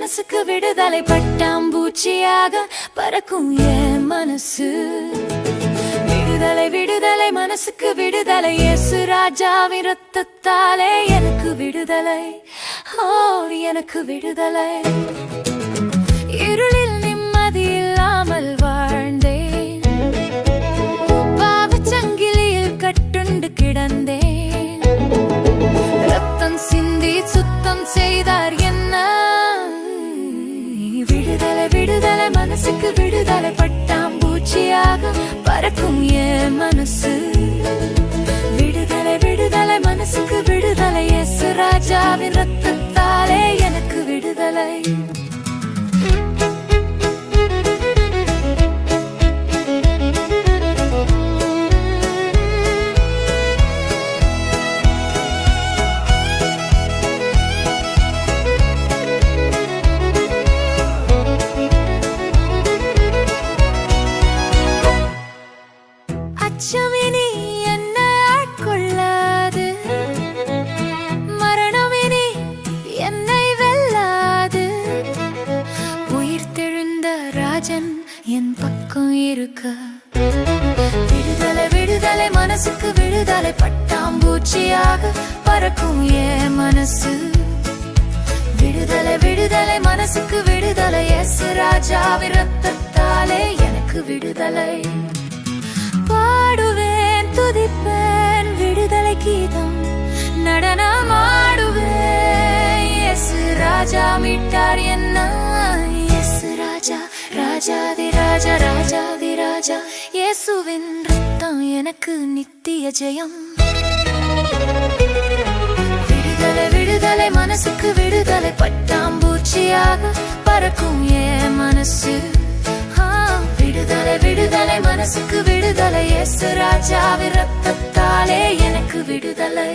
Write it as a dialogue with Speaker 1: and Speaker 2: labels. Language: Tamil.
Speaker 1: மனசுக்கு விடுதலை பட்டாம்பூச்சியாக பறக்கும் என் மனசு. விடுதலை விடுதலை மனசுக்கு விடுதலை, இயேசு ராஜாவின் ரத்தத்தாலே எனக்கு விடுதலை, ஓ எனக்கு விடுதலை. இருளில் நிம்மதி இல்லாமல் வாழ்ந்தேன், பாவச்சங்கிலியில் கட்டுண்டு கிடந்தேன். ரத்தம் சிந்தி சுத்தம் செய்தார் என்ன. விடுதலை விடுதலை மனசுக்கு விடுதலை பட்டாம்பூச்சியாக பறக்கும் என் மனசு. விடுதலை விடுதலை மனசுக்கு விடுதலை, இயேசு ராஜாவின் ரத்தத்தாலே எனக்கு விடுதலை. அச்சமினி என்னை ஆட்கொள்ளாது, மரணமினி என்னை வெல்லாது. உயிர்த்தெழுந்த ராஜன் என் பக்கம் இருக்க. விடுதலை விடுதலை மனசுக்கு விடுதலை பட்டாம்பூச்சியாக பறக்கும் என் மனசு. விடுதலை விடுதலை மனசுக்கு விடுதலை, இயேசு ராஜாவின் ரத்தத்தாலே எனக்கு விடுதலை. பாடுவேன் துதிப்பேன் விடுதலை கீதம், நடனமாடுவேன். இயேசு ராஜா மீட்டார் என்ன. இயேசு ராஜா ராஜாதி ராஜா ராஜாதி ராஜா, இயேசுவின் ரத்தம் எனக்கு நித்திய ஜெயம். விடுதலை விடுதலை மனசுக்கு விடுதலை பட்டாம்பூச்சியாக பறக்கும் என் மனசு. விடுதலை விடுதலை மனசுக்கு விடுதலை, இயேசு ராஜாவின் ரத்தத்தாலே எனக்கு விடுதலை.